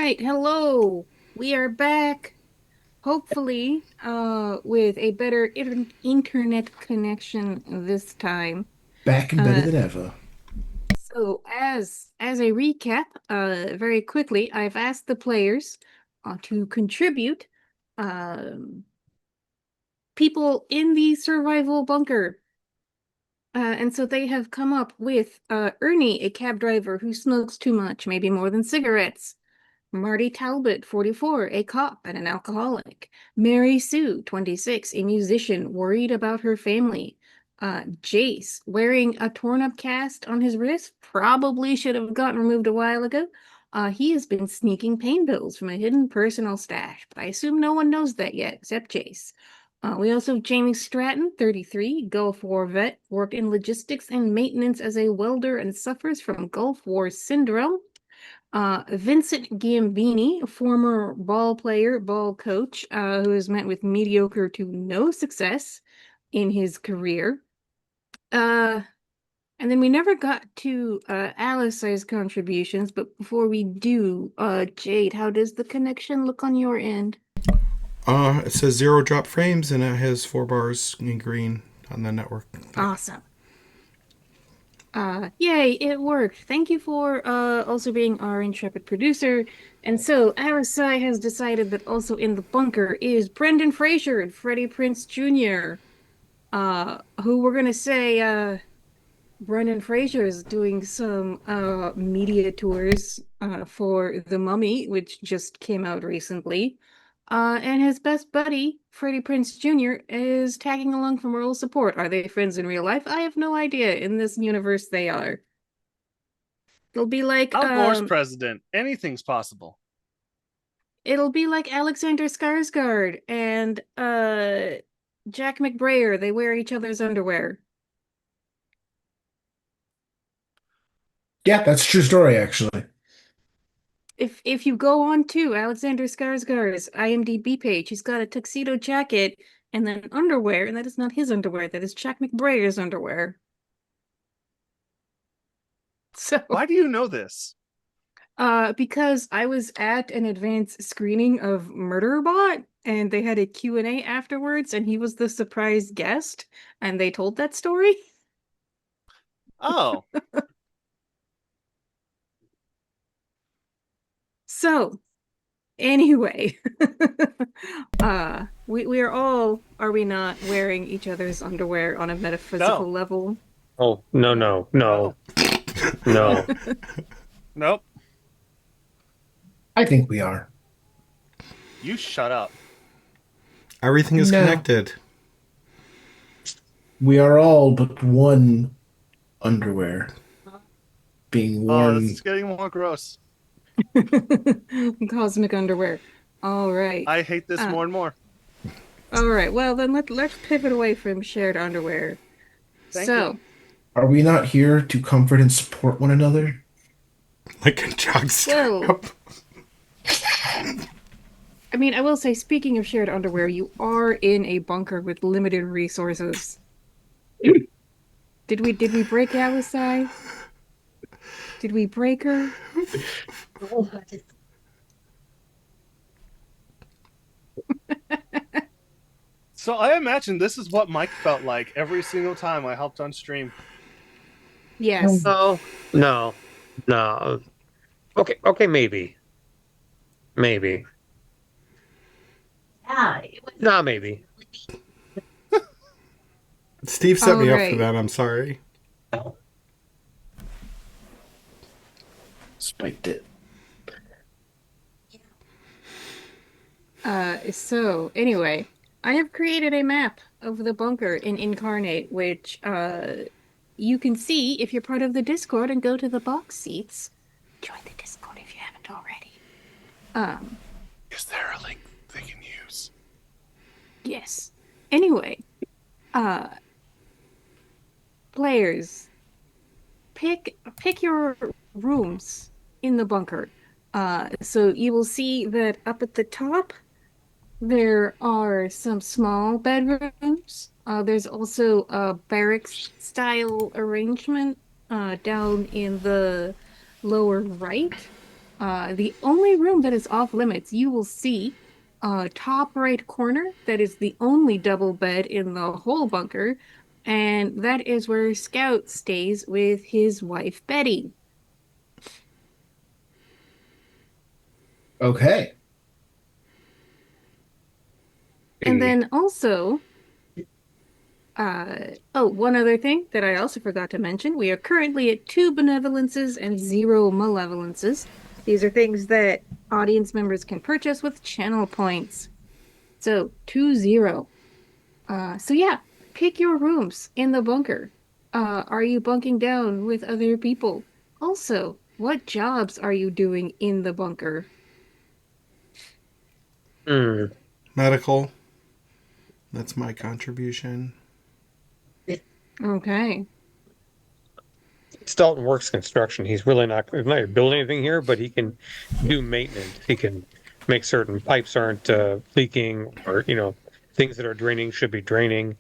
right, hello. We are back, hopefully, with a better internet connection this time. Back and better Uh, than ever. so as a recap, very quickly, I've asked the players to contribute um people in the survival bunker. And so they have come up with Ernie, a cab driver who smokes too much, maybe more than cigarettes. Marty Talbot, 44, a cop and an alcoholic. Mary Sue, 26, a musician worried about her family. Jace, wearing a torn up cast on his wrist, probably should have gotten removed a while ago. He has been sneaking pain pills from a hidden personal stash, but I assume no one knows that yet, except Jace. We also have Jamie Stratton, 33, Gulf War vet, worked in logistics and maintenance as a welder and suffers from Gulf War syndrome. Vincent Gambini, former ball player, ball coach, who has met with mediocre to no success in his career. Uh, and then we never got to Alice's contributions, but before we do, Jade, how does the connection look on your end? It says zero drop frames and it has 4 bars in green on the network thing. Awesome. Yay, it worked. Thank you for also being our intrepid producer. And so RSI has decided that also in the bunker is Brendan Fraser and Freddie Prince Jr. Who we're gonna say Brendan Fraser is doing some media tours for The Mummy, which just came out recently. And his best buddy, Freddie Prince Jr., is tagging along for moral support. Are they friends in real life? I have no idea. In this universe, they are. It'll be like Al Gore's president. Anything's possible. it'll be like Alexander Skarsgård and Jack McBrayer. They wear each other's underwear. Yeah, that's a true story, actually. If you go on to Alexander Skarsgård's IMDb page, he's got a tuxedo jacket and then underwear, and that is not his underwear. That is Jack McBrayer's underwear. So, Why do you know this? because I was at an advanced screening of Murderbot, and they had a Q&A afterwards, and he was the surprise guest, and they told that story. Oh, So, anyway, we are all, are we not, wearing each other's underwear on a metaphysical no. level? Oh, no, no, no, No. no. Nope. I think we are. You shut up. Everything is No. connected. We are all but one underwear being Oh, this worn. is getting more gross. Cosmic underwear. All right. I hate this Uh, more and more. all right. Well, then let's pivot away from shared underwear. Thank you. Are we not here to comfort and support one another? Like a jog Well, strap. I mean, I will say, speaking of shared underwear, you are in a bunker with limited resources. Did we break Alisai? Did we break her? So I imagine this is what Mike felt like every single time I helped on stream. Yes. No, no, no. Okay, okay, maybe. Maybe. No, maybe. Steve set All me up for right. that. I'm sorry. Spiked it. So anyway, I have created a map of the bunker in Incarnate, which you can see if you're part of the Discord and go to the box seats. Join the Discord if you haven't already. Um, Is there a link they can use? yes. Anyway, uh, players, pick your rooms in the bunker. So you will see that up at the top there are some small bedrooms. There's also a barracks style arrangement down in the lower right. The only room that is off limits, you will see top right corner, that is the only double bed in the whole bunker, and that is where Scout stays with his wife Betty. Okay. And then also, one other thing that I also forgot to mention, we are currently at 2 benevolences and 0 malevolences. These are things that audience members can purchase with channel points. So 2-0. So yeah, pick your rooms in the bunker. Are you bunking down with other people? Also, what jobs are you doing in the bunker? Hmm. Medical. That's my contribution. Okay. Stelton works construction. He's really not building anything here, but he can do maintenance. He can make certain pipes aren't leaking, or things that are draining should be draining.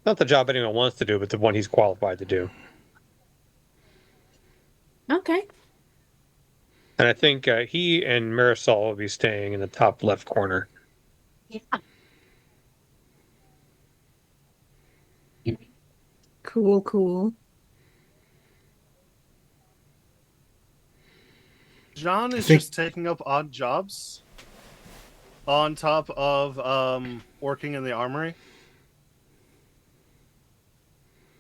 Not the job anyone wants to do, but the one he's qualified to do. Okay. And I think he and Marisol will be staying in the top left corner. Cool, cool. John is think- just taking up odd jobs on top of working in the armory.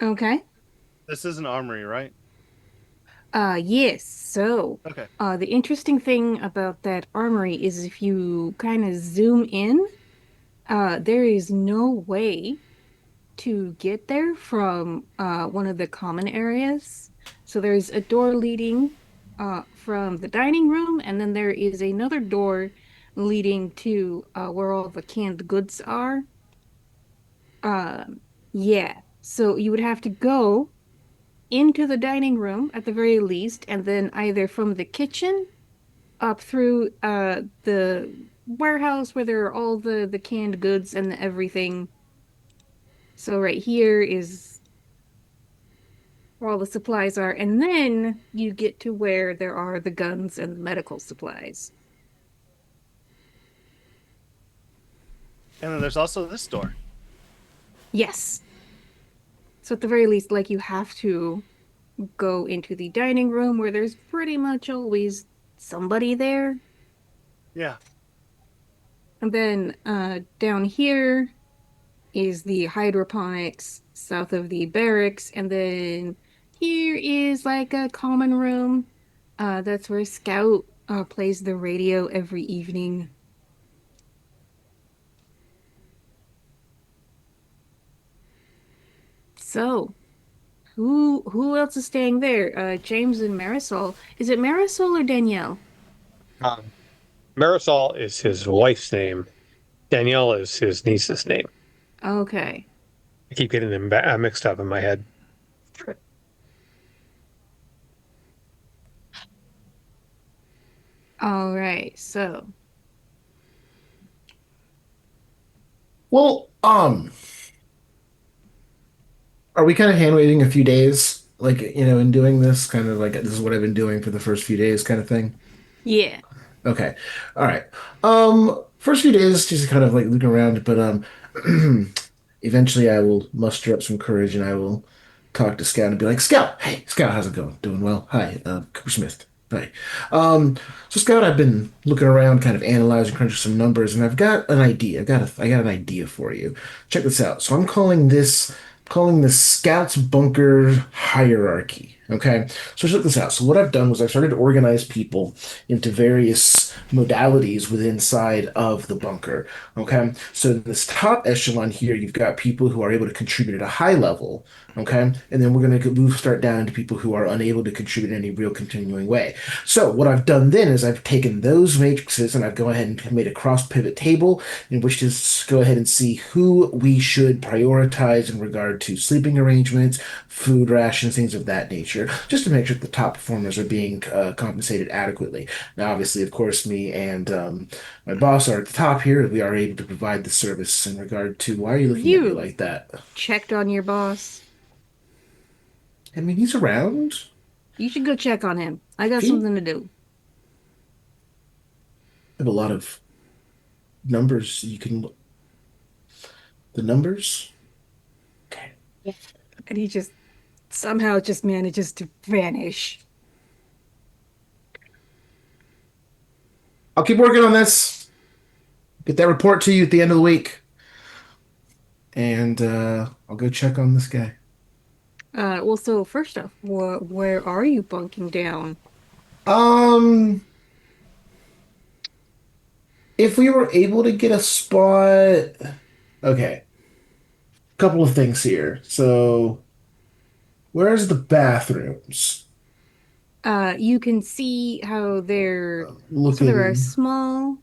Okay. This is an armory, right? Yes. So, Okay. the interesting thing about that armory is if you kind of zoom in, there is no way to get there from one of the common areas. So there's a door leading from the dining room, and then there is another door leading to where all the canned goods are. Yeah. So you would have to go into the dining room at the very least, and then either from the kitchen up through the warehouse where there are all the canned goods and everything. So right here is where all the supplies are, and then you get to where there are the guns and the medical supplies. And then there's also this door. Yes. So at the very least, like you have to go into the dining room where there's pretty much always somebody there. Yeah. And then down here is the hydroponics south of the barracks. And then here is like a common room. That's where Scout plays the radio every evening. So, who else is staying there? James and Marisol. Is it Marisol or Danielle? Marisol is his wife's name. Danielle is his niece's name. Okay. I keep getting them mixed up in my head. All right. So, Well, are we kind of hand waving a few days, like, in doing this, kind of like this is what I've been doing for the first few days, kind of thing? yeah. Okay. All right. First few days, just kind of like looking around, but eventually I will muster up some courage and I will talk to Scout and be like, Scout, hey, Scout, how's it going? Doing well? Hi, Cooper Smith. Hi. So Scout, I've been looking around, kind of analyzing, crunching some numbers, and I've got an idea. I got an idea for you. Check this out. So I'm calling this Scouts Bunker hierarchy. Okay. So check this out. So what I've done was I've started to organize people into various modalities within inside of the bunker. Okay. So in this top echelon here, you've got people who are able to contribute at a high level. Okay. And then we're going to move start down into people who are unable to contribute in any real continuing way. So what I've done then is I've taken those matrices and I've gone ahead and made a cross pivot table in which to go ahead and see who we should prioritize in regard to sleeping arrangements, food rations, things of that nature, just to make sure that the top performers are being compensated adequately. Now, obviously, of course, me and my boss are at the top here. We are able to provide the service in regard to why are you looking at me You like that? checked on your boss. I mean, he's around. You should go check on him. I got He- something to do. have a lot of numbers you can look. The numbers? Okay. And he just somehow just manages to vanish. I'll keep working on this. Get that report to you at the end of the week. And I'll go check on this guy. Well, so first off, where are you bunking down? Um, if we were able to get a spot, okay. Couple of things here. So, where's the bathrooms? You can see how they're so there are Looking small, is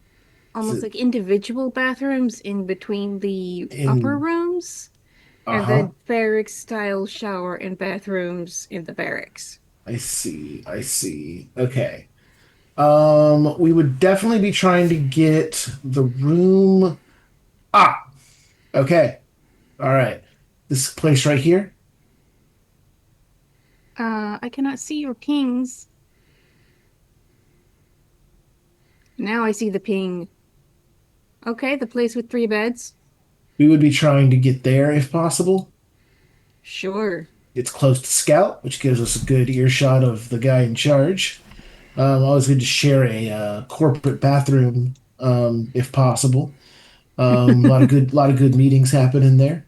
almost it like individual bathrooms in between the upper in, rooms, and uh-huh. then barracks style shower and bathrooms in the barracks. I see. I see. Okay. We would definitely be trying to get the room. Ah, okay. All right. This place right here. I cannot see your pings. Now I see the ping. Okay, the place with 3 beds. We would be trying to get there if possible. Sure. It's close to Scout, which gives us a good earshot of the guy in charge. Always good to share a corporate bathroom, if possible. A lot of good meetings happen in there.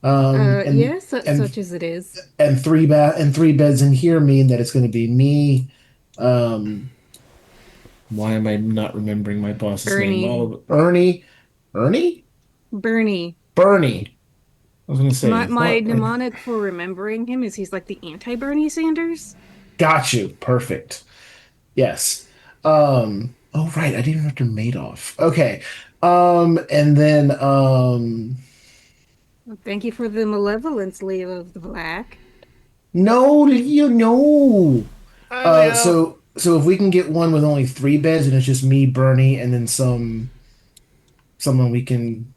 Um, and Yeah, and such as it is. and three beds in here mean that it's going to be me. Um, why am I not remembering my boss's name? Bernie. Ernie, Bernie. Bernie. I was going to say My what? mnemonic for remembering him is he's like the anti-Bernie Sanders. Got you. Perfect. Yes. Oh right, I didn't remember Madoff. Okay. And then Thank you for the malevolence, Leo of the Black. no, you know. Hi, Leo. So if we can get one with only 3 beds and it's just me, Bernie, and then someone we can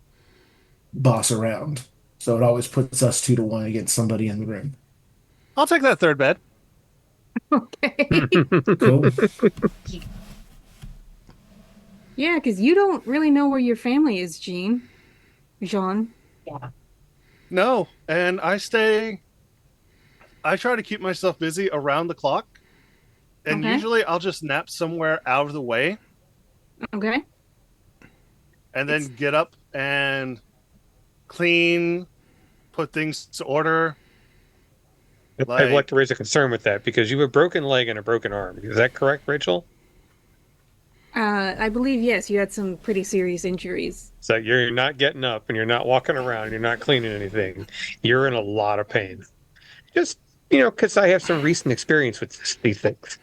boss around. So it always puts us 2-1 against somebody in the room. I'll take that third bed. Okay. Cool. Yeah, because you don't really know where your family is, Jean. No, and I try to keep myself busy around the clock, and Okay. usually I'll just nap somewhere out of the way Okay. and It's then get up and clean, put things to order. I'd like Like, to raise a concern with that because you have a broken leg and a broken arm. Is that correct, Rachel? I believe yes, you had some pretty serious injuries. So you're not getting up and you're not walking around, you're not cleaning anything. You're in a lot of pain. Just, because I have some recent experience with these things.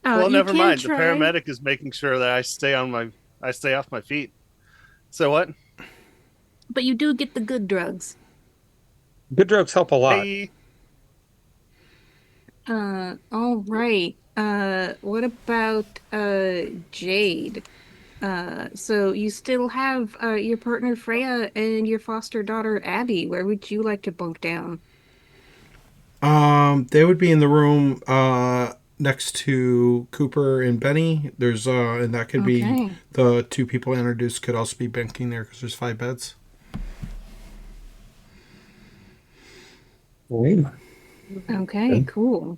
well, You never can mind. The try, paramedic is making sure that I stay off my feet. So what? but you do get the good drugs. Good drugs help a lot. Hey, All right. What about Jade? So you still have your partner Freya and your foster daughter Abby. Where would you like to bunk down? They would be in the room next to Cooper and Benny. And that could be Okay. the 2 people introduced could also be banking there because there's 5 beds. Okay, cool.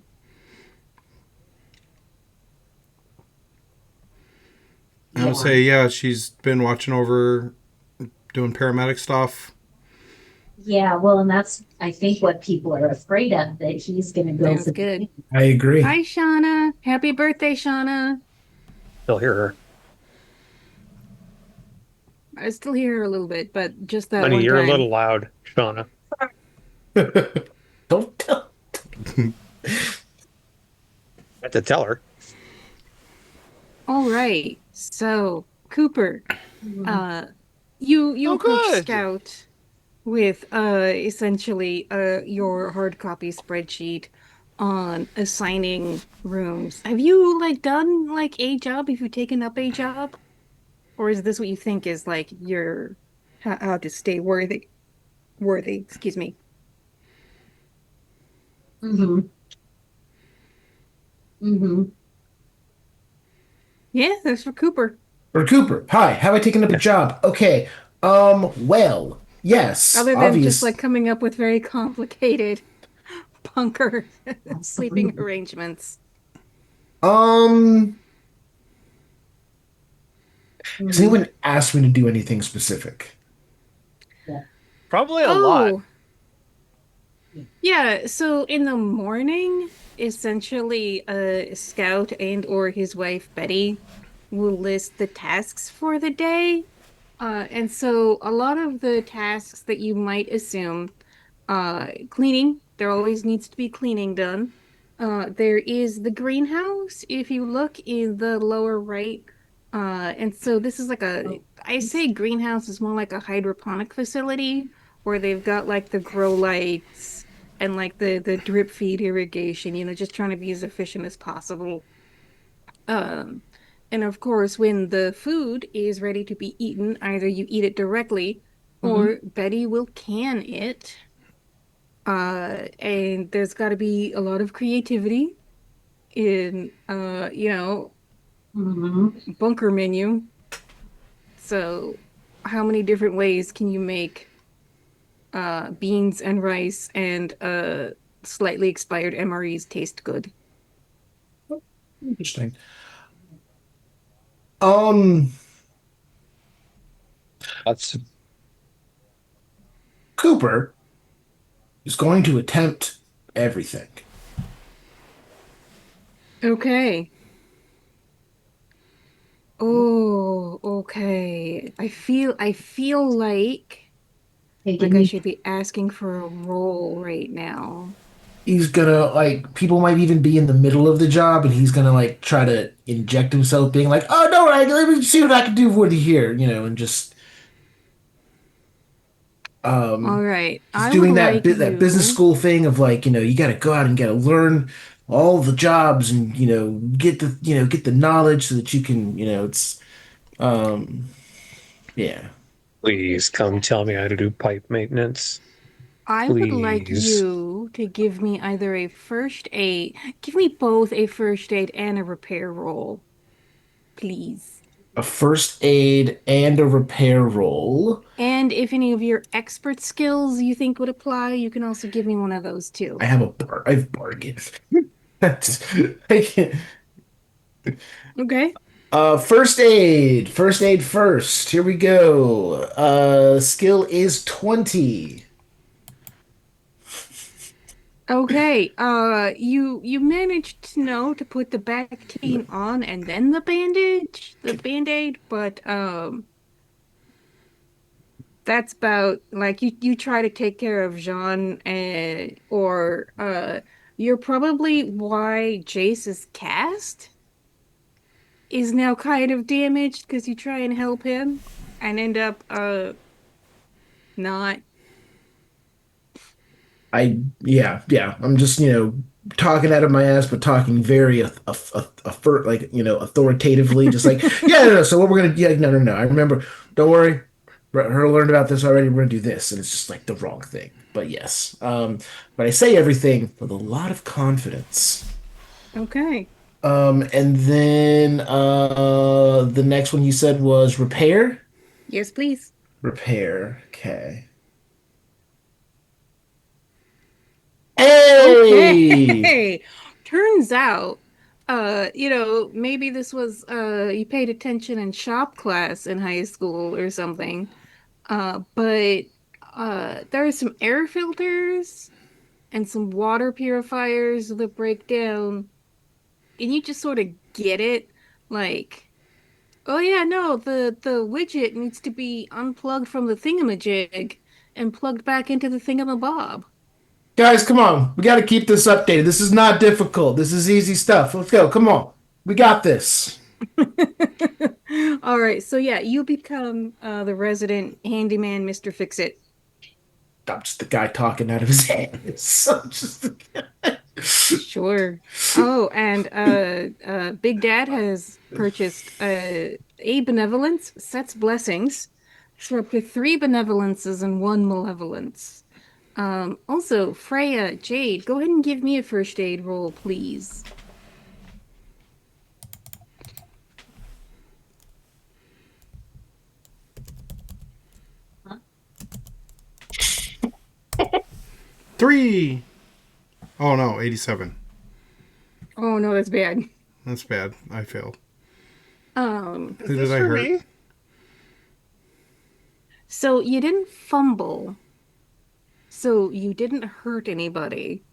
I would say, yeah, she's been watching over doing paramedic stuff. Yeah, well, and that's, I think, what people are afraid of, that he's going to go Sounds for the good. I agree. Hi, Shauna. Happy birthday, Shauna. They'll hear her. I still hear her a little bit, but just that Honey, one you're a time. little loud, Shauna. Don't tell. I have to tell her. All right. So, Cooper, Mhm. uh, you oh, approach good. Scout with essentially your hard copy spreadsheet on assigning rooms. Have you like done like a job? Have you taken up a job? Or is this what you think is like your how to stay worthy, excuse me. Mhm. Mhm. Yeah, that's for Cooper. Or Cooper. Hi, have I taken up a job? Okay. Well, yes, Other than just obvious. like coming up with very complicated bunker sleeping arrangements. Um, has Hmm. anyone asked me to do anything specific? Yeah. Probably a lot. Oh, yeah. So in the morning, essentially, Scout and or his wife Betty will list the tasks for the day. And so a lot of the tasks that you might assume, cleaning, there always needs to be cleaning done. There is the greenhouse, if you look in the lower right. And so this is like Oh, I say greenhouse is more like a hydroponic facility where they've got like the grow lights and like the drip feed irrigation, just trying to be as efficient as possible. Um, and of course, when the food is ready to be eaten, either you eat it directly mhm. or Betty will can it. And there's got to be a lot of creativity in, Mhm. bunker menu. So, how many different ways can you make beans and rice and slightly expired MREs taste good? Interesting. Um, That's Cooper is going to attempt everything. Okay. Oh, okay. I feel Hey, give like I me. should be asking for a role right now. He's gonna like people might even be in the middle of the job, and he's gonna like try to inject himself, being like, "Oh no, let me see what I can do for you here," and just All um, right. he's I would doing that like that business you. school thing of like, you got to go out and got to learn all the jobs and get the knowledge so that you can, it's um, yeah, please come tell me how to do pipe maintenance. I would like Please. you to give me either a first aid, give me both a first aid and a repair roll, please. a first aid and a repair roll. And if any of your expert skills you think would apply, you can also give me one of those too. I have bargain. That's- I can't. Okay. First aid first. Here we go. Skill is 20. Okay. You managed to know to put the Bactine on and then the Band-Aid, but that's about like you try to take care of Jean or you're probably why Jace's cast is now kind of damaged because you try and help him and end up not. Yeah. I'm just, talking out of my ass, but talking very, like, authoritatively, just like, yeah, no, no. So what we're gonna, yeah, no, no, no. I remember. Don't worry. Her learned about this already. We're gonna do this, and it's just like the wrong thing. But yes, but I say everything with a lot of confidence. Okay. And then the next one you said was repair. Yes, please. Repair. Okay. Hey! Okay. Turns out, maybe this was you paid attention in shop class in high school or something. But there are some air filters and some water purifiers that break down, and you just sort of get it. Like, oh yeah, no, the widget needs to be unplugged from the thingamajig and plugged back into the thingamabob. Guys, come on. We got to keep this updated. This is not difficult. This is easy stuff. Let's go. Come on. We got this. All right, so yeah, you become the resident handyman, Mr. Fix-It. I'm just the guy talking out of his ass. I'm just the guy. Sure. Oh, and Big Dad has purchased a benevolence sets blessings. So up to three benevolences and one malevolence. Also, Freya, Jade, go ahead and give me a first aid roll, please. 3. Oh no, 87. Oh no, that's bad. That's bad. I failed. Is Who this did I for hurt? me? So you didn't fumble. So you didn't hurt anybody.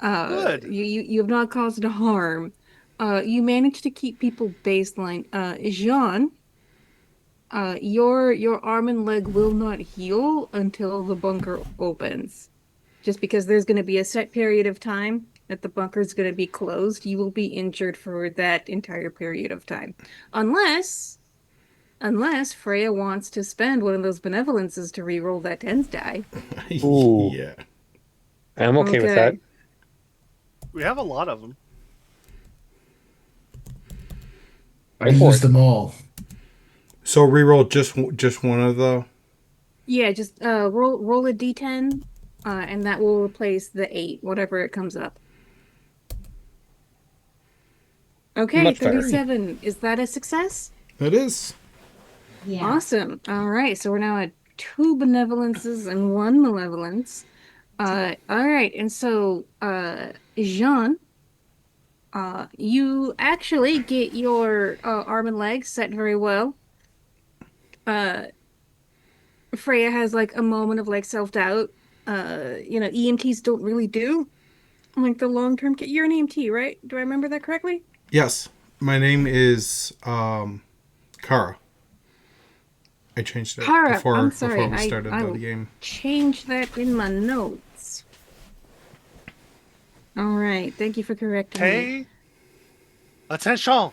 Good. You have not caused harm. You managed to keep people baseline. Jean, your arm and leg will not heal until the bunker opens. Just because there's going to be a set period of time that the bunker is going to be closed, you will be injured for that entire period of time. Unless, unless Freya wants to spend one of those benevolences to re-roll that tens die. Ooh. Yeah. I'm okay with that. Okay. We have a lot of them. I Go for used it. them all. So reroll just one of the. Yeah, just roll a d10, and that will replace the 8, whatever it comes up. Okay, Much better. 37. Is that a success? It is. Yeah. Awesome. All right, so we're now at 2 benevolences and 1 malevolence. All right, and so Jean, you actually get your arm and leg set very well. Uh Freya has like a moment of like self-doubt. EMTs don't really do like the long-term care. You're an EMT, right? Do I remember that correctly? Yes. My name is Kara. I changed it Kara, I'm before sorry. we started I the will game. change that in my notes. All right. Thank you for correcting me. Pay attention.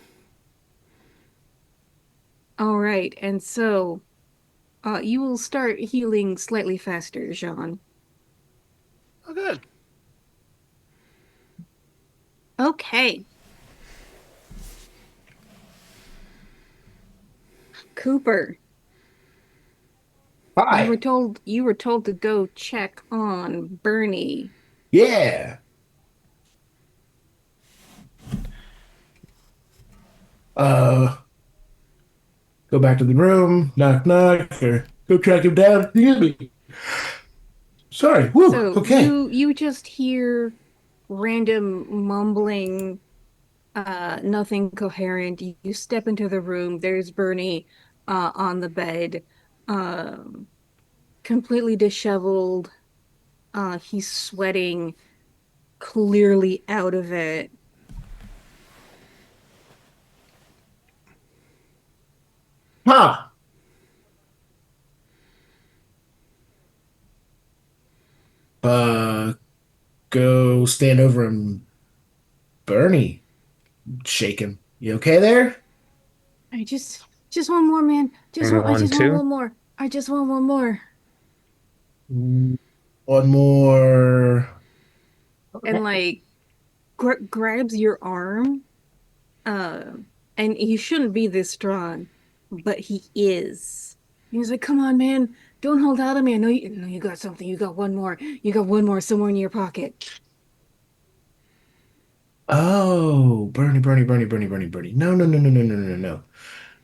All right. And so you will start healing slightly faster, Jean. Oh, good. Okay. Cooper, Hi. you were told to go check on Bernie. Yeah. Uh, go back to the room, knock knock, or go track him down. Excuse me. Sorry. Woo. So Okay. you just hear random mumbling, nothing coherent. You step into the room. There's Bernie, on the bed, um, completely disheveled. He's sweating, clearly out of it. Ha. Uh, go stand over him, Bernie. Shake him. You okay there? I just one more, man. I One, just want two. one more. I just want one more. One more. And like grabs your arm. Uh, and he shouldn't be this strong, but he is. He's like, "Come on, man, don't hold out on me. I know you got something. You got one more. You got one more somewhere in your pocket." Oh, Bernie, Bernie, Bernie, Bernie, Bernie, Bernie. No, no, no, no, no, no, no, no.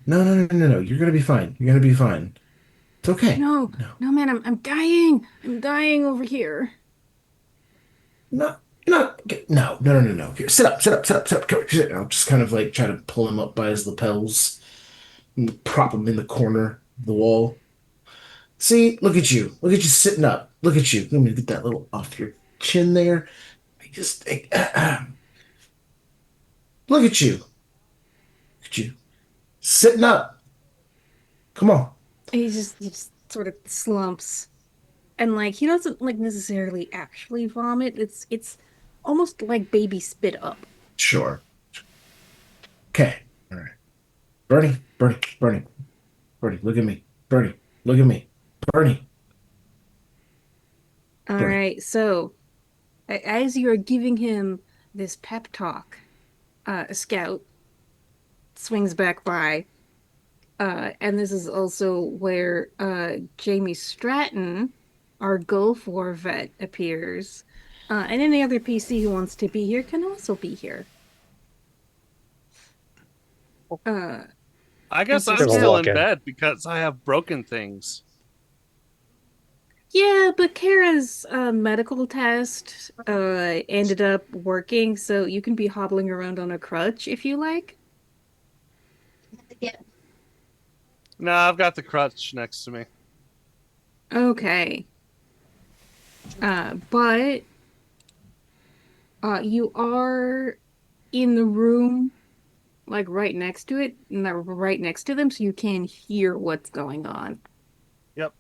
No, no, no, no, no. You're gonna be fine. You're gonna be fine. It's okay. No, No. no, man, I'm dying. I'm dying over here. No, no, no, no, no, no, no. Here, sit up, sit up, sit up, sit up. Come here, sit. I'll just kind of like try to pull him up by his lapels and prop him in the corner of the wall. See, look at you. Look at you sitting up. Look at you. Let me get that little off your chin there. I just look at you. Look at you sitting up. Come on. He just sort of slumps. And like he doesn't like necessarily actually vomit. It's almost like baby spit up. Sure. Okay. All right. Bernie, Bernie, Bernie, Bernie, look at me. Bernie, look at me. Bernie, All Bernie. right, so as you are giving him this pep talk, a scout swings back by. And this is also where Jamie Stratton, our Gulf War vet, appears. And any other PC who wants to be here can also be here. Uh, I and guess so I'm Gonna still Scout, walk in in. bed because I have broken things. Yeah, but Kara's medical test ended up working, so you can be hobbling around on a crutch if you like. Yeah. No, I've got the crutch next to me. Okay. But you are in the room, like right next to it, right next to them, so you can hear what's going on. Yep.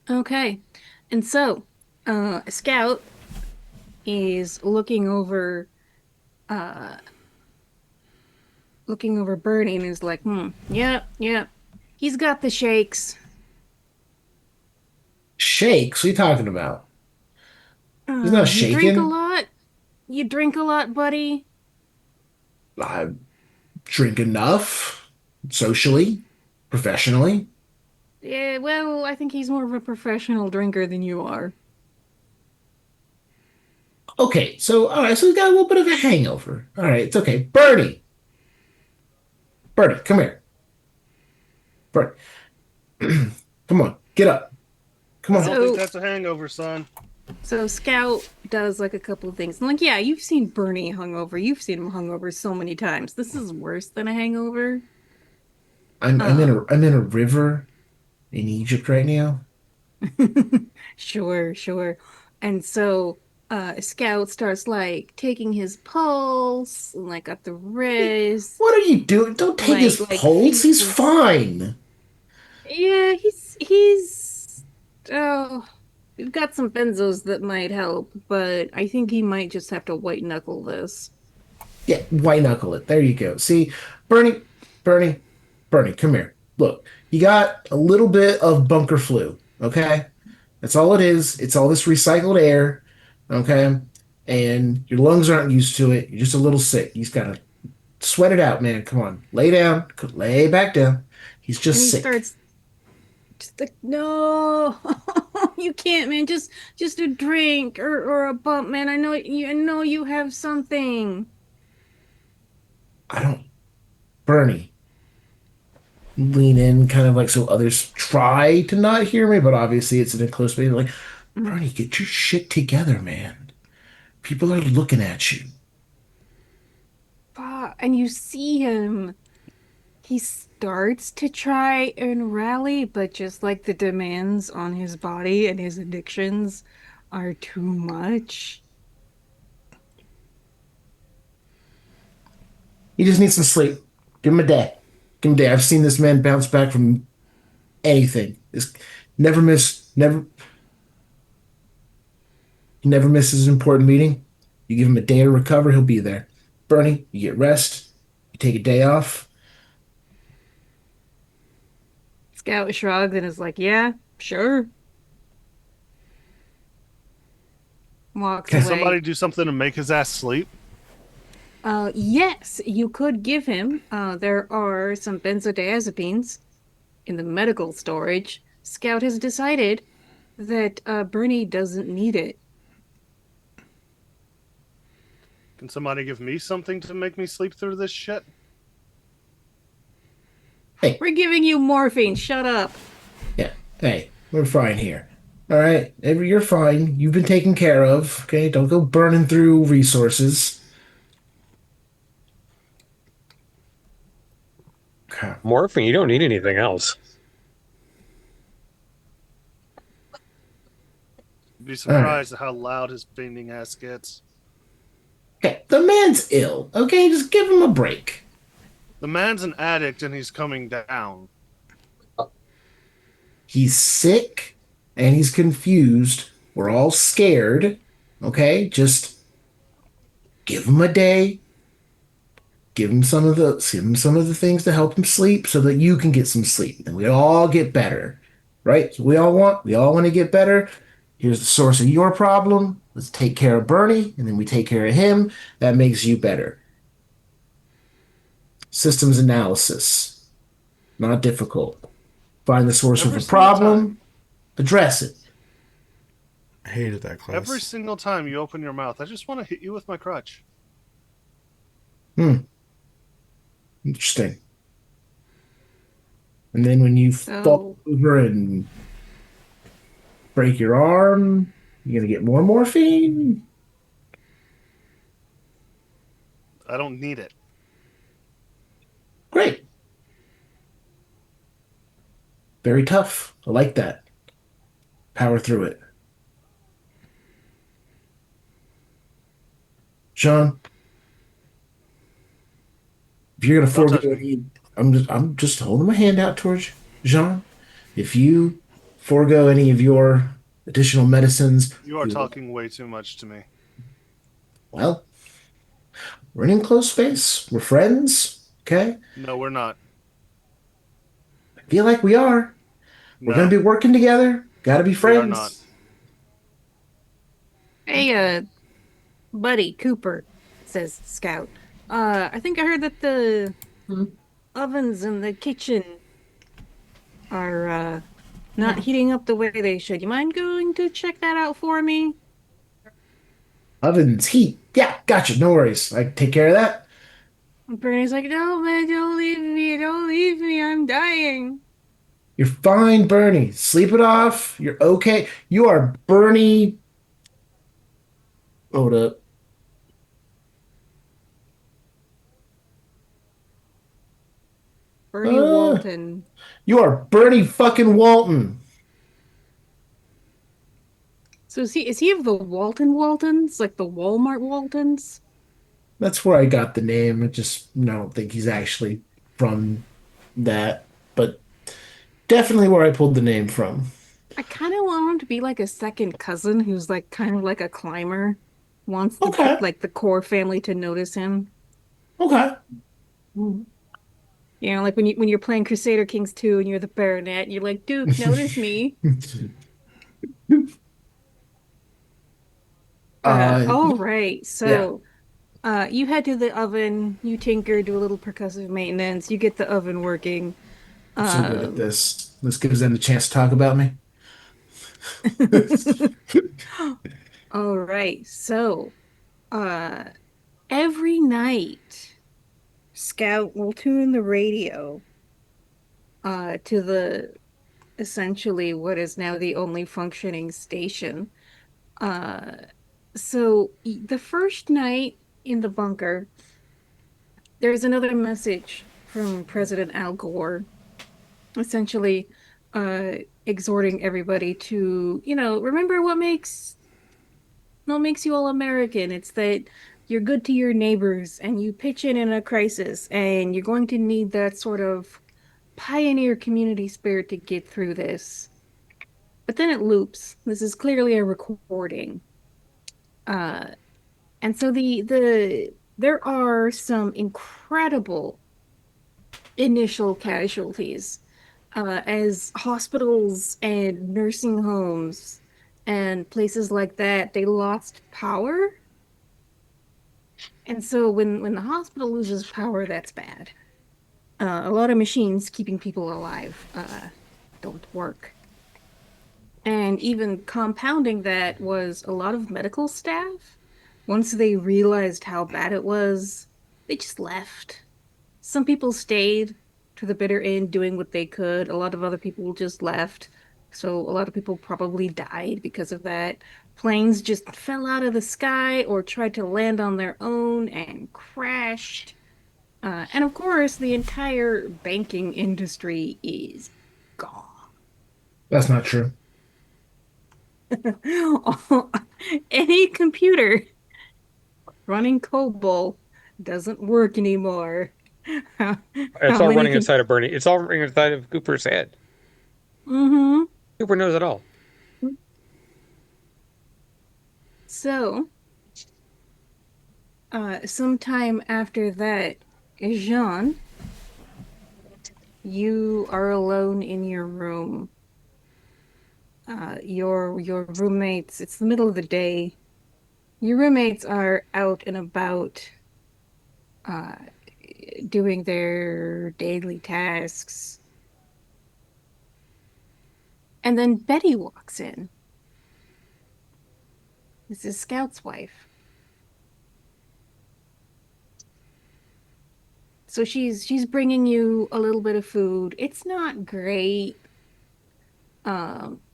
Okay. And so, a scout is uh looking over Bernie and is like, yep, yep. He's got the shakes. Shakes? What are you talking about? He's not You drink a shaking. lot? You drink a lot, buddy? I drink enough socially, professionally. Yeah, well, I think he's more of a professional drinker than you are. Okay, so all right, so he's got a little bit of a hangover. All right, it's okay. Bernie, come here. Bernie, come on, get up. Come I on. don't think So that's a hangover, son. So Scout does like a couple of things. And like, yeah, you've seen Bernie hungover. You've seen him hungover so many times. This is worse than a hangover. I'm Um, in a river in Egypt right now. sure, sure. And so Scout starts like taking his pulse, and, like at the wrist, What are you doing? Don't take his like pulse. He's feeling. fine. Yeah, he's oh, we've got some benzos that might help, but I think he might just have to white knuckle this. Yeah, white knuckle it. There you go. See, Bernie, Bernie, Bernie, come here. Look, you got a little bit of bunker flu. Okay, that's all it is. It's all this recycled air. Okay, and your lungs aren't used to it. You're just a little sick. You just gotta sweat it out, man. Come on, lay down, lay back down. He's And just he sick. starts just like, no, you can't, man. Just a drink or a bump, man. I know you have something. I don't, Bernie, lean in, kind of like so others try to not hear me, but obviously it's in a close space. Like, Mm. Bernie, get your shit together, man. People are looking at you. And you see him. He starts to try and rally, but just like the demands on his body and his addictions are too much. He just needs some sleep. Give him a day. Give him a day. I've seen this man bounce back from anything. This never he never misses an important meeting. You give him a day to recover, he'll be there. Bernie, you get rest. You take a day off. Scout shrugs and is like, yeah, sure. Walks Can Okay. somebody away. do something to make his ass sleep? Yes, you could give him. There are some benzodiazepines in the medical storage. Scout has decided that Bernie doesn't need it. Can somebody give me something to make me sleep through this shit? Hey, We're giving you morphine. Shut up. yeah. Hey, we're fine here. All right. You're fine. You've been taken care of. Okay. Don't go burning through resources. Okay. Morphine, you don't need anything else. Be All right. surprised at how loud his fainting ass gets. Okay. The man's ill. Okay. Just give him a break. The man's an addict and he's coming down. He's sick and he's confused. We're all scared. Okay, just give him a day. Give him some of the things to help him sleep so that you can get some sleep and we all get better. Right? So we all want to get better. Here's the source of your problem. Let's take care of Bernie and then we take care of him. That makes you better. Systems analysis. Not difficult. Find the source of Every a single time. problem, address it. I hated that Every class. single time you open your mouth, I just want to hit you with my crutch. Hmm. Interesting. And then when you fall So, over and break your arm? You gonna get more morphine? I don't need it. Great. Very tough. I like that. Power through it. Sean, if you're gonna Don't forego touch me. any, I'm just holding my hand out towards you, Jean. If you forego any of your additional medicines, You are you will, talking way too much to me. well, we're in close space. We're friends, okay? No, we're not. I feel like we are. We're gonna No, be working together. Gotta be we are not. friends. Hey, buddy, Cooper, says Scout. I think I heard that the Hmm? ovens in the kitchen are not Yeah. heating up the way they should. You mind going to check that out for me? Ovens, heat. Yeah, gotcha. No worries. I can take care of that. And Bernie's like, no, man, don't leave me, don't leave me, I'm dying. You're fine, Bernie. Sleep it off. You're okay. You are Bernie. Hold up. Bernie Uh, Walton. you are Bernie fucking Walton. So is he of the Walton Waltons? Like the Walmart Waltons? That's where I got the name. I just don't think he's actually from that, but definitely where I pulled the name from. I kind of want him to be like a second cousin who's like kind of like a climber. Wants Okay. the core family to notice him. Okay. Hmm. You know, like when you're playing Crusader Kings 2 and you're the Baronet, and you're like, Duke, notice me. All right. yeah. So, you head to the oven, you tinker, do a little percussive maintenance, you get the oven working. I'm so good at Um, this. This gives them the chance to talk about me. all right. So, uh, every night, Scout will tune the radio, to the essentially what is now the only functioning station. Uh, the first night in the bunker, there's another message from President Al Gore, essentially uh exhorting everybody to, remember what makes you all American. It's that you're good to your neighbors and you pitch in a crisis, and you're going to need that sort of pioneer community spirit to get through this. But then it loops. This is clearly a recording. Uh and so there are some incredible initial casualties, as hospitals and nursing homes and places like that, they lost power. And so when the hospital loses power, that's bad. A lot of machines keeping people alive don't work. And even compounding that was a lot of medical staff. Once they realized how bad it was, they just left. Some people stayed to the bitter end doing what they could. A lot of other people just left. So a lot of people probably died because of that. Planes just fell out of the sky or tried to land on their own and crashed. And of course, the entire banking industry is gone. That's not true. Any computer running COBOL doesn't work anymore. How, It's how all many running can? inside of Bernie. It's all running inside of Cooper's head. Mm-hmm. Cooper knows it all. So, sometime after that, Jean, you are alone in your room. Your roommates, it's the middle of the day. Your roommates are out and about, uh, doing their daily tasks. And then Betty walks in. This is Scout's wife. So she's bringing you a little bit of food. It's not great.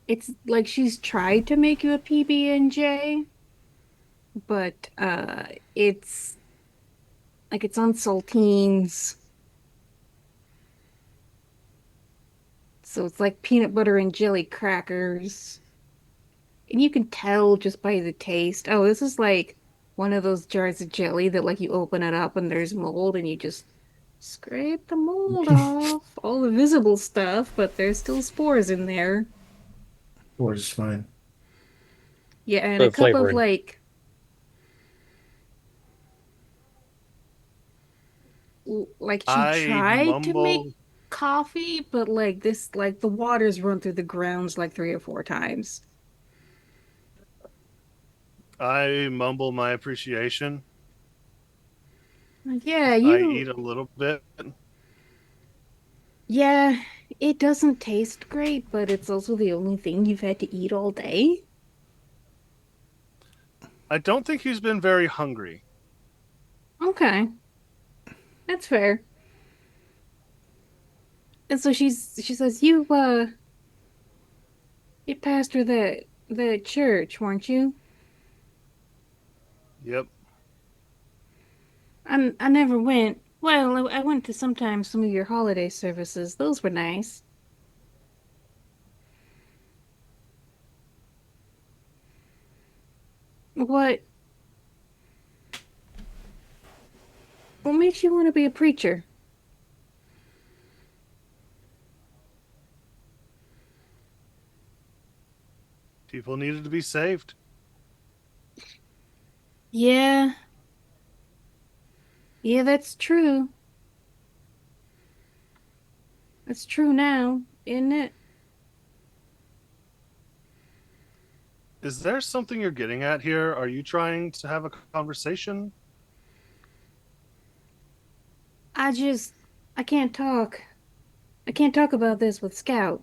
it's like she's tried to make you a PB&J, but it's like it's on saltines. So it's like peanut butter and jelly crackers. And you can tell just by the taste. Oh, this is like one of those jars of jelly that like you open it up and there's mold and you just scrape the mold off, all the visible stuff, but there's still spores in there. Or is fine. Yeah, and a For cup of flavoring. like she I tried to make mumble, coffee, but like this like the water's run through the grounds like 3 or 4 times. I mumble my appreciation. Like, yeah, I you eat a little bit. yeah, it doesn't taste great, but it's also the only thing you've had to eat all day. I don't think he's been very hungry. Okay, that's fair. And so she says, you pastor the church, weren't you? Yep. I never went. Well, I went to sometimes some of your holiday services. Those were nice. What what makes you want to be a preacher? People needed to be saved. Yeah, yeah, that's true. That's true now, isn't it? Is there something you're getting at here? Are you trying to have a conversation? I just I can't talk. I can't talk about this with Scout.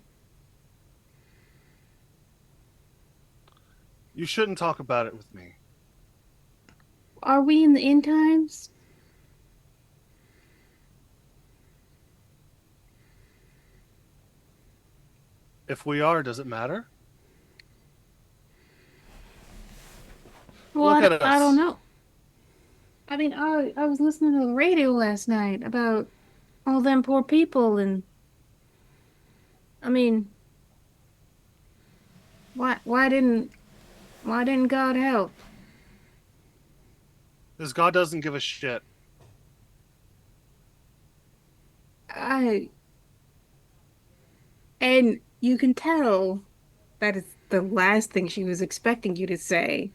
You shouldn't talk about it with me. Are we in the end times? If we are, does it matter? Well, Look at I don't us. know. I mean, I was listening to the radio last night about all them poor people, and I mean, why why didn't God help? Because God doesn't give a shit. I and you can tell that is the last thing she was expecting you to say.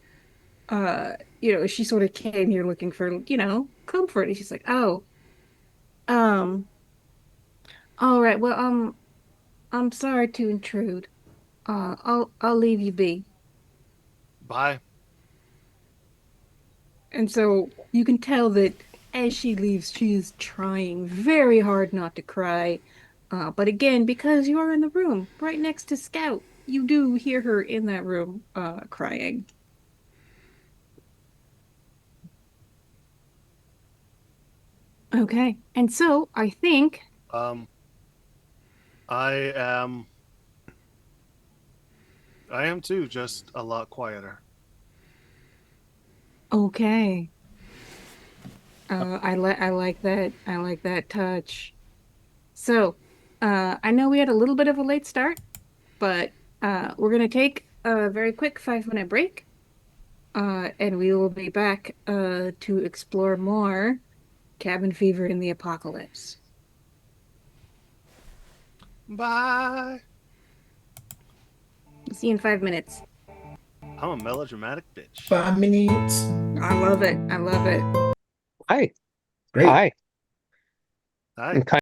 She sort of came here looking for, comfort, and she's like, "Oh, um, all right, well, I'm sorry to intrude. I'll leave you be." Bye. And so you can tell that as she leaves, she is trying very hard not to cry. But again, because you're in the room right next to Scout, you do hear her in that room crying. Okay. And so I think, Um, I am. I am too, just a lot quieter. okay. I like that. I like that touch. So, I know we had a little bit of a late start, but we're gonna take a very quick 5-minute break. And we will be back to explore more cabin fever in the apocalypse. Bye. See you in 5 minutes. I'm a melodramatic bitch. 5 minutes. I love it. I love it. Hi. Great. Hi. Hi. I'm kind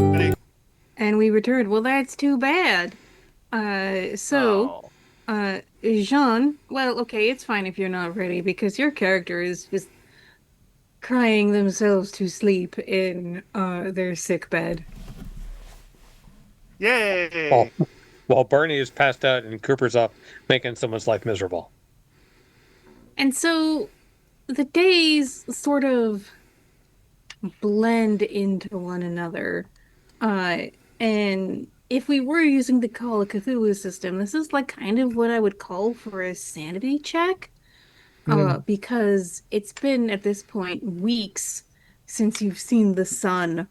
ready. And we returned. Well, that's too bad. Oh. Jean, well, okay, it's fine if you're not ready because your character is just crying themselves to sleep in their sick bed. Yay! While while Barney is passed out and Cooper's up making someone's life miserable. And so the days sort of blend into one another. Uh, and if we were using the Call of Cthulhu system, this is like kind of what I would call for a sanity check. Because it's been at this point weeks since you've seen the sun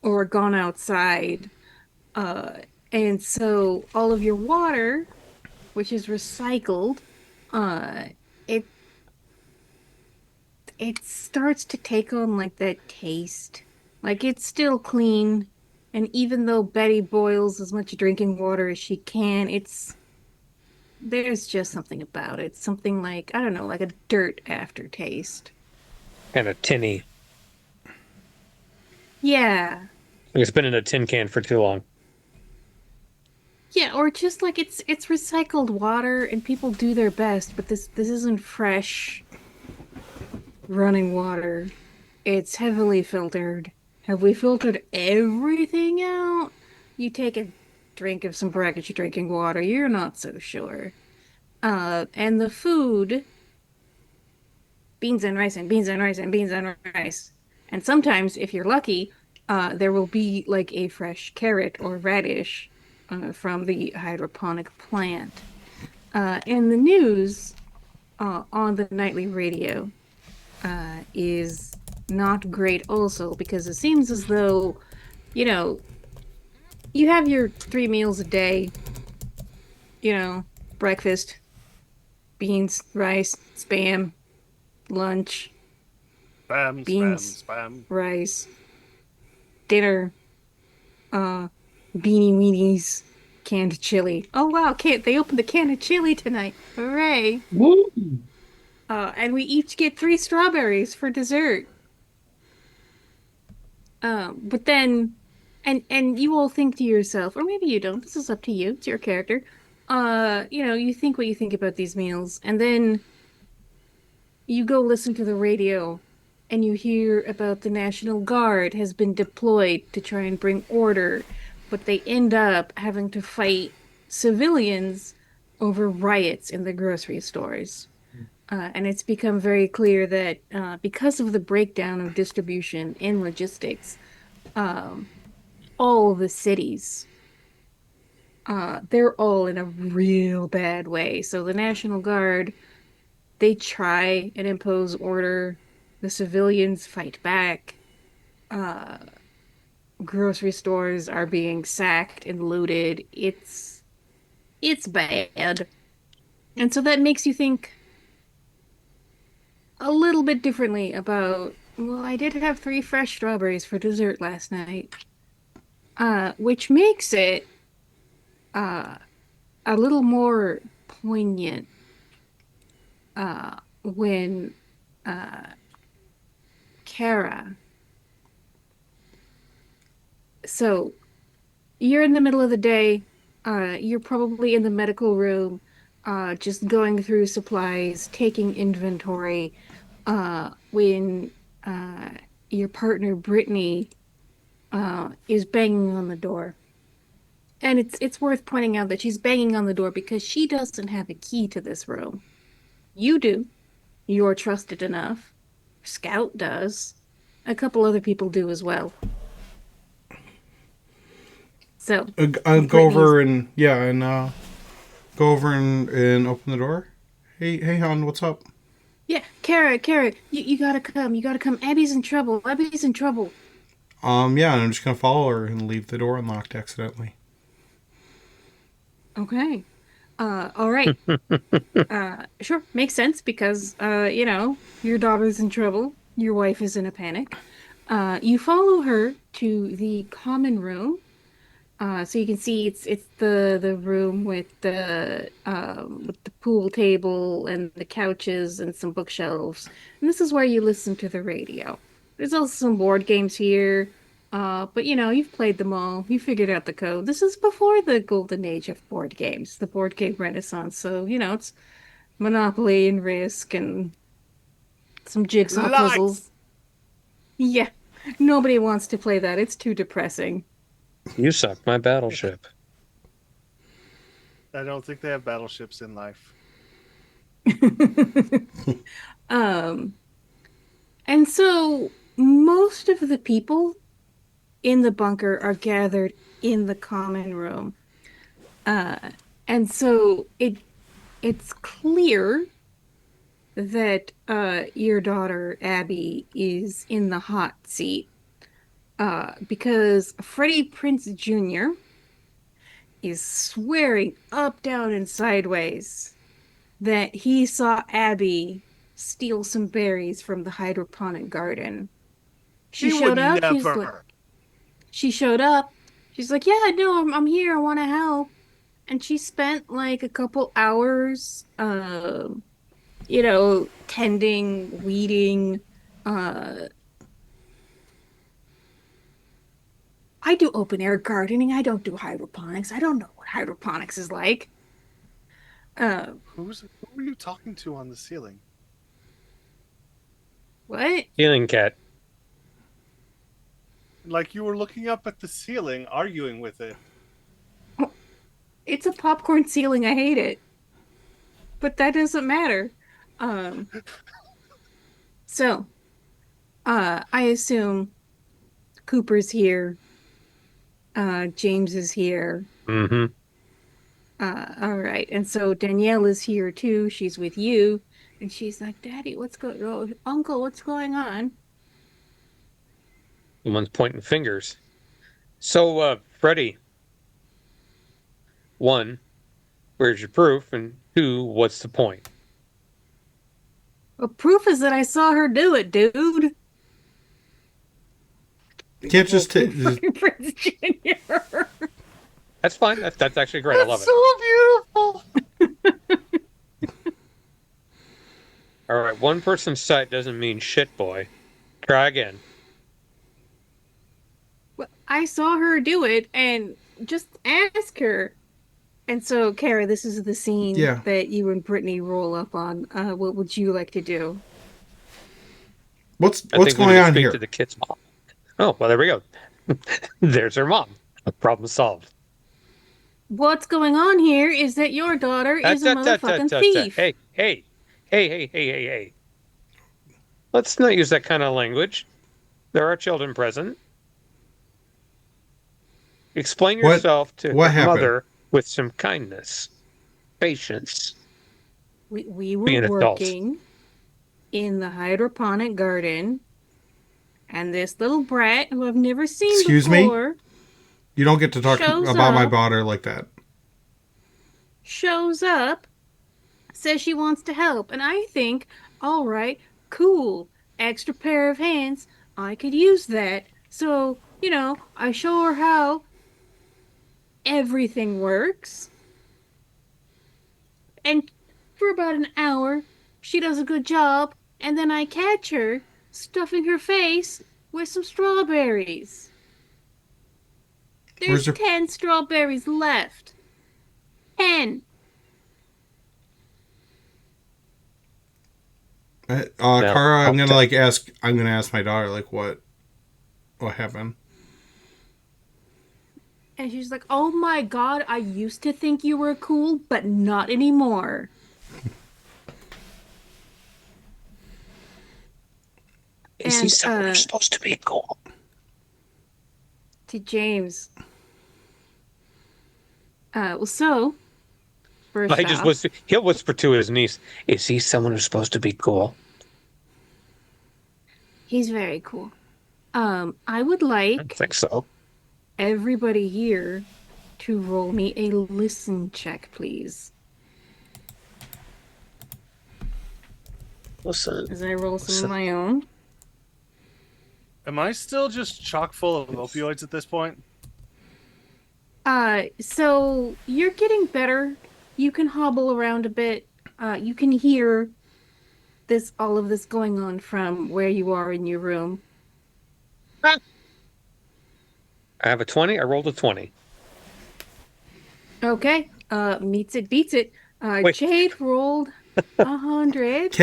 or gone outside. Uh, and so all of your water, which is recycled, uh, it it starts to take on like that taste. Like it's still clean, and even though Betty boils as much drinking water as she can, it's there's just something about it. Something like, I don't know, like a dirt aftertaste. And a tinny. Yeah. It's been in a tin can for too long. Yeah, or just like it's recycled water and people do their best, but this isn't fresh running water. It's heavily filtered. Have we filtered everything out? You take a drink of some brackish drinking water, you're not so sure. And the food, beans and rice and beans and rice and beans and rice. And sometimes, if you're lucky, there will be like a fresh carrot or radish from the hydroponic plant. And the news on the nightly radio is not great also because it seems as though, you know, you have your 3 meals a day, you know, breakfast, beans, rice, spam, lunch, Spam, spam, beans, spam. rice, dinner, uh, beanie weenies, canned chili. Oh wow, can't they opened the can of chili tonight. Hooray. Woo! And we each get 3 strawberries for dessert. But then and you all think to yourself, or maybe you don't, this is up to you, it's your character. You think what you think about these meals, and then you go listen to the radio and you hear about the National Guard has been deployed to try and bring order, but they end up having to fight civilians over riots in the grocery stores. And it's become very clear that because of the breakdown of distribution and logistics, um, all the cities, they're all in a real bad way. So the National Guard, they try and impose order. The civilians fight back. Uh, Grocery stores are being sacked and looted. It's bad. And so that makes you think a little bit differently about, well, I did have 3 fresh strawberries for dessert last night. Which makes it uh a little more poignant when uh Kara. So you're in the middle of the day. You're probably in the medical room, just going through supplies, taking inventory, when uh, your partner Brittany is banging on the door. And it's worth pointing out that she's banging on the door because she doesn't have a key to this room. You do. You're trusted enough. Scout does. A couple other people do as well. So, I'll go Brittany's over and go over and open the door. Hey, hon, what's up? Yeah, Kara, you gotta come. You gotta come. Abby's in trouble. Abby's in trouble. Yeah, and I'm just gonna follow her and leave the door unlocked accidentally. Okay. All right. Sure, makes sense because your daughter's in trouble. Your wife is in a panic. You follow her to the common room. So you can see it's the room with the pool table and the couches and some bookshelves. And this is where you listen to the radio. There's also some board games here. But you've played them all. You figured out the code. This is before the golden age of board games, the board game renaissance. So, it's Monopoly and Risk and some jigsaw Lies! puzzles. Yeah, nobody wants to play that. It's too depressing. You suck my battleship. I don't think they have battleships in life. Um, and so most of the people in the bunker are gathered in the common room. Uh, and so it's clear that your daughter Abby is in the hot seat. Because Freddie Prince Jr. is swearing up, down, and sideways that he saw Abby steal some berries from the hydroponic garden. She He showed would up. never. She showed up. She's like, yeah, no, I'm here. I want to help. And she spent like a couple hours, tending, weeding. Uh, I do open air gardening. I don't do hydroponics. I don't know what hydroponics is like. Uh, Who are you talking to on the ceiling? what? Healing cat. Like you were looking up at the ceiling, arguing with it. It's a popcorn ceiling. I hate it. But that doesn't matter. Um, so, I assume Cooper's here. James is here. Mm-hmm. All right. And so Danielle is here too. She's with you. And she's like, Daddy, what's going on? Uncle, what's going on? Someone's pointing fingers. So, Freddie, one, where's your proof? And two, what's the point? Well, proof is that I saw her do it, dude. Can't just take. Prince Jr. That's fine. That's actually great. I love That's it. so beautiful. All right, one person's sight doesn't mean shit, boy. Try again. Well, I saw her do it and just ask her. And so, Kara, this is the scene Yeah. that you and Brittany roll up on. What would you like to do? What's I think we going need to on speak here? to the kid's mom. Oh, well, there we go. There's her mom. Problem solved. What's going on here is that your daughter is a motherfucking thief. Hey, hey, hey, hey, hey, hey, hey. Let's not use that kind of language. There are children present. Explain What- yourself to what her happened? mother with some kindness, patience. We Be were an adult. working in the hydroponic garden, and this little brat who I've never seen Excuse me? before You don't get to talk Shows about my up. daughter like that. shows up, says she wants to help, and I think, all right, cool, extra pair of hands, I could use that. So, I show her how everything works, and for about an hour, she does a good job, and then I catch her stuffing her face with some strawberries. Where's There's her- 10 strawberries left. 10. Now, Kara, I'm I'll gonna tell- ask. I'm gonna ask my daughter what happened. And she's like, oh my God, I used to think you were cool, but not anymore. Is he And, someone who's supposed to be cool? To James. Well, so, first I just off, he'll whisper to his niece, is he someone who's supposed to be cool? he's very cool. I would I like don't think so. everybody here to roll me a listen check, please. Listen. As I roll some of my own. Am I still just chock full of opioids at this point? So you're getting better. You can hobble around a bit. You can hear all of this going on from where you are in your room. I have a 20. I rolled a 20. Okay. Meets it, beats it. Wait. Jade rolled 100.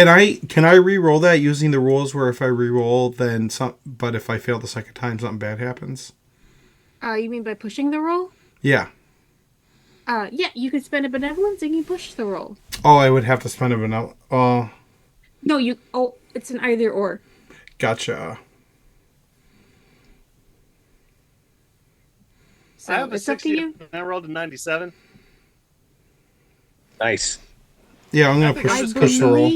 Can I re-roll that using the rules where if I re-roll then some, but if I fail the second time something bad happens? You mean by pushing the roll? Yeah. Yeah, you could spend a benevolence and you push the roll. Oh, I would have to spend a vanilla. Oh, No, you. Oh, it's an either or. gotcha. So I have a it's up to 60 you. and I rolled a 97. Nice. Yeah, I'm I gonna think I it's push the roll.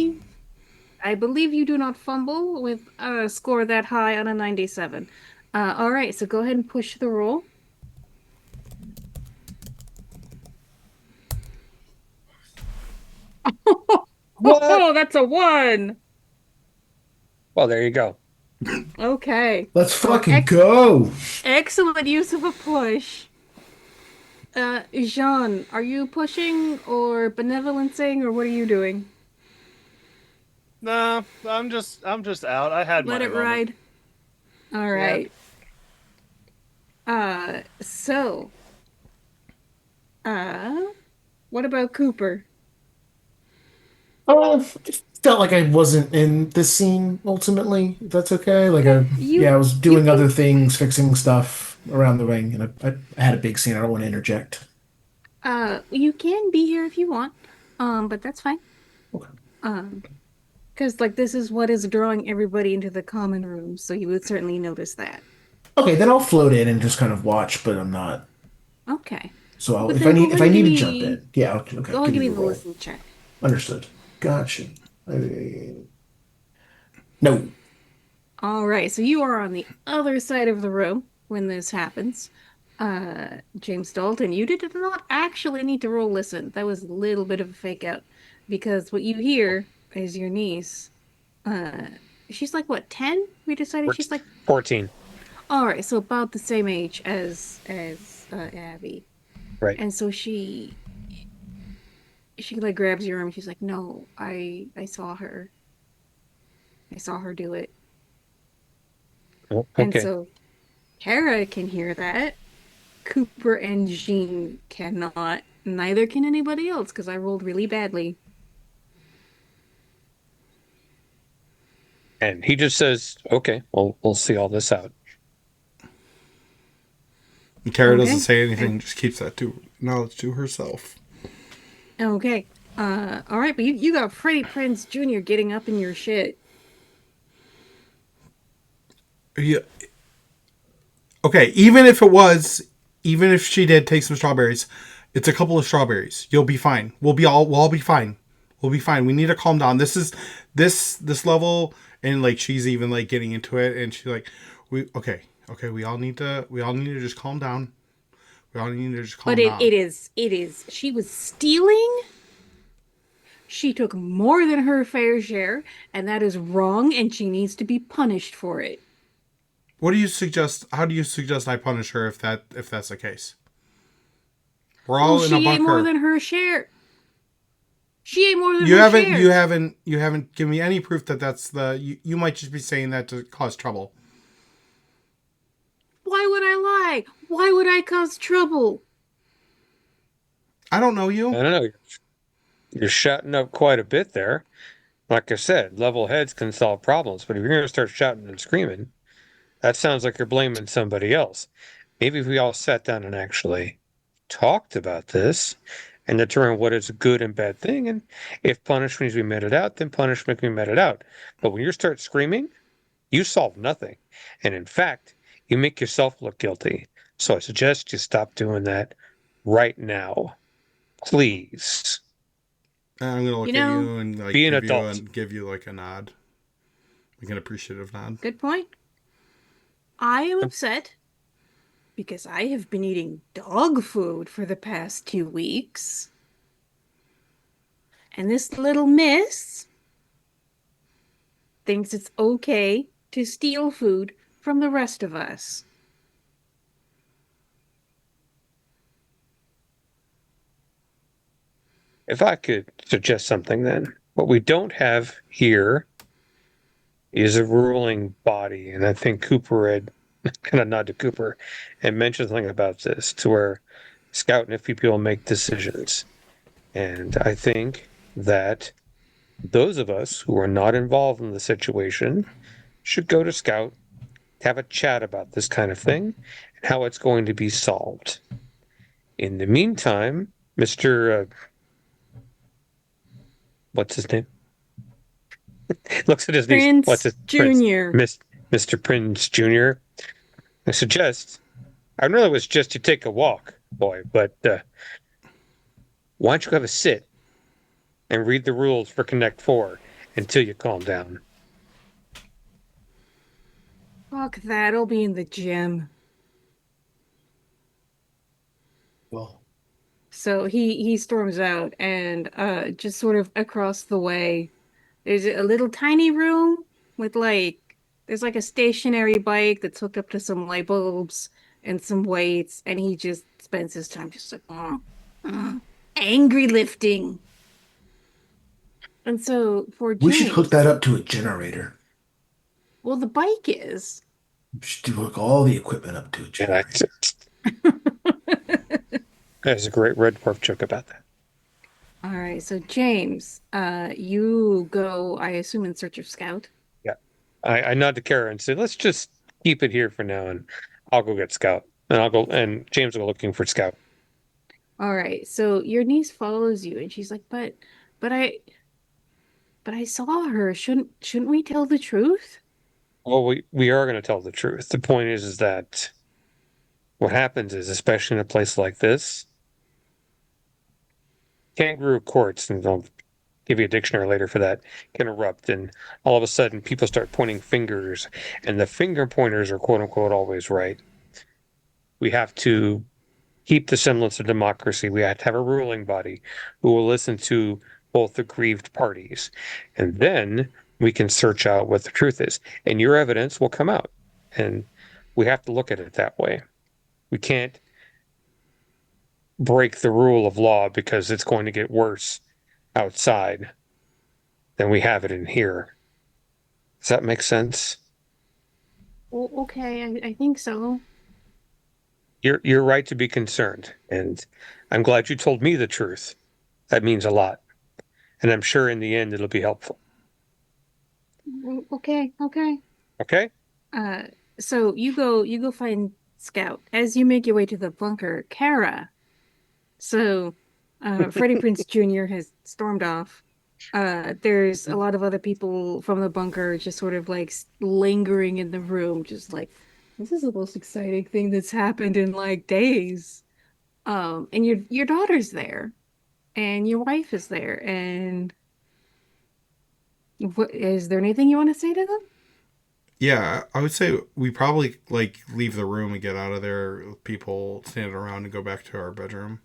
believe you do not fumble with a score that high on a 97. All right, so go ahead and push the roll. What? Oh, that's a 1. Well, there you go. Okay. Let's fucking go. Excellent use of a push. Jean, are you pushing or benevolencing or what are you doing? Nah, I'm just out. I had Let my it moment. ride. All Yeah. right. So, uh, what about Cooper? Oh, just felt like I wasn't in this scene ultimately. If that's okay. Like, Okay, yeah, I was you doing can other things, fixing stuff around the ring, and I had a big scene. I don't want to interject. you can be here if you want. But that's fine. Okay. Um, because like this is what is drawing everybody into the common room, so you would certainly notice that. Okay, then I'll float in and just kind of watch, but I'm not. Okay. So But if then go if ahead I and give need to jump me in, yeah, okay, go ahead and give give me me the the roll. listen check. Understood. Gotcha. No. All right, so you are on the other side of the room when this happens. James Dalton, you did not actually need to roll listen. That was a little bit of a fake out because what you hear is your niece. Uh, she's like what, 10? We decided she's like 14. all right, so about the same age as Abby. Right. And so she like grabs your arm. She's like, "No, I saw her. I saw her do it." Oh, And okay. so Kara can hear that. Cooper and Jean cannot. Neither can anybody else because I rolled really badly. And he just says, okay, well, we'll see all this out. And Kara doesn't Okay. say anything, just keeps that to knowledge to herself. Okay. All right, but you got Freddie Prinze Jr. getting up in your shit. Yeah. Okay, even if she did take some strawberries, it's a couple of strawberries. You'll be fine. We'll all be fine. We'll be fine. We need to calm down. This is this level, and like she's even like getting into it, and she's like, okay, we all need to just calm down. We all need to just But calm down. it is. She was stealing. She took more than her fair share, and that is wrong, and she needs to be punished for it. What do you suggest? How do you suggest I punish her if that's the case? We're Well, all in a she ate more bunker. than her share. She ate more than You her haven't you share. haven't you haven't given me any proof that that's the you might just be saying that to cause trouble. Why would I lie? Why would I cause trouble? I don't know I you. don't know. You're shouting up quite a bit there. Like I said, level heads can solve problems, but if you're going to start shouting and screaming, that sounds like you're blaming somebody else. Maybe if we all sat down and actually talked about this and determined what is a good and bad thing, and if punishment needs to be meted out, then punishment can be meted out. But when you start screaming, you solve nothing. And in fact, you make yourself look guilty. So I suggest you stop doing that right now. Please. I'm gonna You look at know, you and like Be an adult. give you like a nod, like an appreciative nod. good point. I am upset because I have been eating dog food for the past 2 weeks. And this little miss thinks it's okay to steal food from the rest of us. If I could suggest something, then what we don't have here is a ruling body, and I think Cooper had kind of nod to Cooper and mention something about this to where Scout and a few people make decisions. And I think that those of us who are not involved in the situation should go to Scout, have a chat about this kind of thing and how it's going to be solved. In the meantime, Mr. What's his name? Looks at his niece. What's Prince his Prince? Jr. Mr. Prince Jr. I suggest, I know it was just to take a walk, boy, but why don't you have a sit and read the rules for Connect 4 until you calm down? Fuck that, I'll be in the gym. Well, So he storms out and just sort of across the way, there's a little tiny room with there's like a stationary bike that's hooked up to some light bulbs and some weights, and he just spends his time just like angry lifting. And so for we should hook James, that up to a generator. well, the bike is. We should hook all the equipment up to a Yeah, generator. there's a great Red Dwarf joke about that. All right, so James, you go, I assume, in search of Scout. Yeah. I nod to Kara and say, let's just keep it here for now, and I'll go get Scout. And I'll go, and James will go looking for Scout. All right, so your niece follows you, and she's like, but I saw her. Shouldn't we tell the truth?" Well, we are going to tell the truth. The point is that what happens is, especially in a place like this, kangaroo courts, and I'll give you a dictionary later for that, can erupt, and all of a sudden people start pointing fingers, and the finger pointers are quote unquote always right. We have to keep the semblance of democracy. We have to have a ruling body who will listen to both aggrieved parties. And then we can search out what the truth is. And your evidence will come out. And we have to look at it that way. We can't break the rule of law because it's going to get worse outside than we have it in here. Does that make sense? Well, okay, I think so. You're right to be concerned, and I'm glad you told me the truth. That means a lot. And I'm sure in the end it'll be helpful. Okay, okay. Okay? Uh, so you go find Scout. As you make your way to the bunker, Kara. So, Freddie Prince Jr. has stormed off. There's a lot of other people from the bunker just sort of like lingering in the room, just like, this is the most exciting thing that's happened in like days. And your daughter's there, and your wife is there, and what is there anything you want to say to them? Yeah, I would say we probably like leave the room and get out of there with people standing around and go back to our bedroom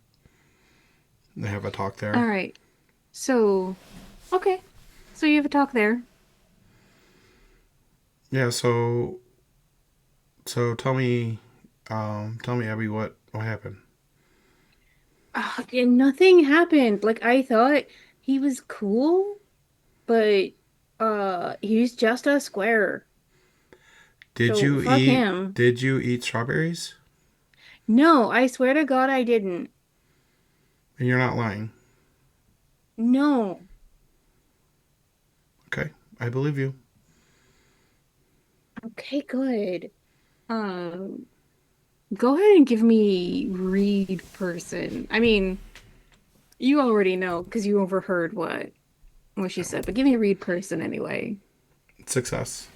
and have a talk All there. right. So, okay. So you have a talk there. Yeah, so tell me, Abby, what happened? And nothing happened. Like I thought he was cool, but he's just a square. So fuck him. Did you eat strawberries? No, I swear to God I didn't. And you're not lying. No. Okay, I believe you. Okay, good. Um, Go ahead and give me read person. I mean, you already know because you overheard what she said, but give me a read person anyway. Success.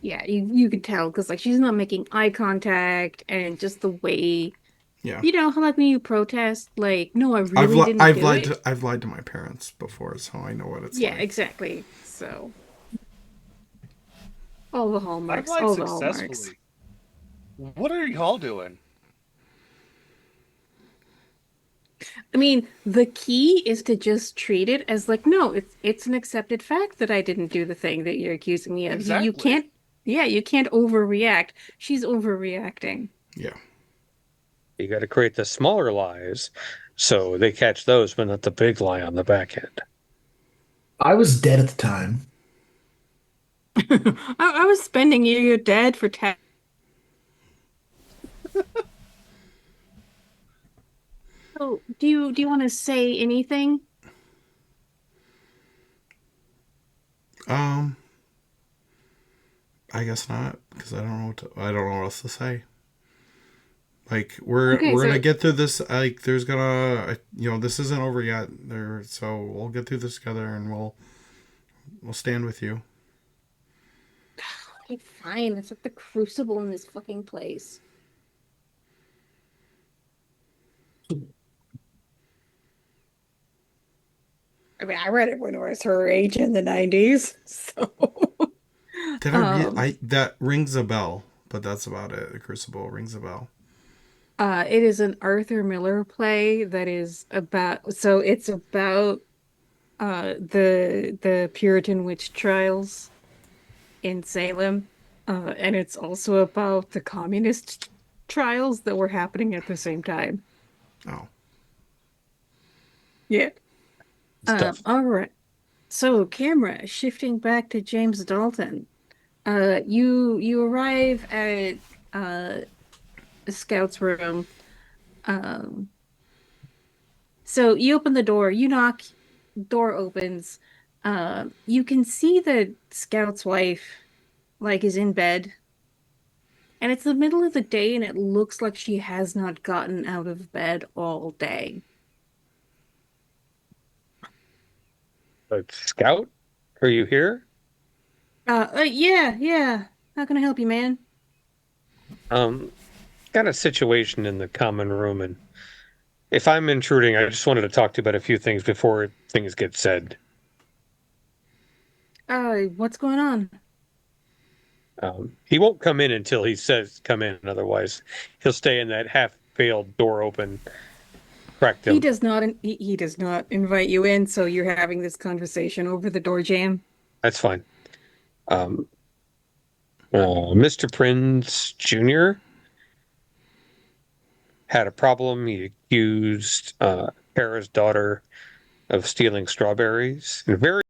Yeah, you could tell because like she's not making eye contact and just the way Yeah. you know how like when you protest, like, no, I really didn't do it. I've lied to my parents before, so I know what it's Yeah, like. exactly. So all the I've hallmarks, lied all the hallmarks. successfully. What are y'all doing? I mean, the key is to just treat it as like, no, it's an accepted fact that I didn't do the thing that you're accusing me of. You Exactly. can't, yeah, you can't overreact. She's overreacting. Yeah. You got to create the smaller lies so they catch those, but not the big lie on the back end. I was dead at the time. I was spending your dad for tax. So, do you want to say anything? Um, I guess not, because I don't know what else to say. Like Okay, we're gonna so get through this. Like there's gonna this isn't over yet. So we'll get through this together, and we'll stand with you. okay, fine. It's like the crucible in this fucking place. I mean, I read it when I was her age in the 90s. So, Did I read? um, I that rings a bell, but that's about it. The Crucible rings a bell. it is an Arthur Miller play that is about, so it's about the Puritan witch trials in Salem. And it's also about the communist trials that were happening at the same time. Oh, Yeah. Stuff. All right. So, camera shifting back to James Dalton. You arrive at uh the scout's room. Um, so you open the door, you knock, door opens. You can see the scout's wife like is in bed, and it's the middle of the day, and it looks like she has not gotten out of bed all day. Scout, are you here? Yeah, yeah. How can I help you, man? Um, got a situation in the common room, and if I'm intruding, I just wanted to talk to you about a few things before things get said. What's going on? He won't come in until he says come in. Otherwise, he'll stay in that half-veiled door open. Cracked He him. does not he does not invite you in, so you're having this conversation over the door jam. That's fine. Um, Mr. Prince Jr. had a problem. He accused Kara's daughter of stealing strawberries. And very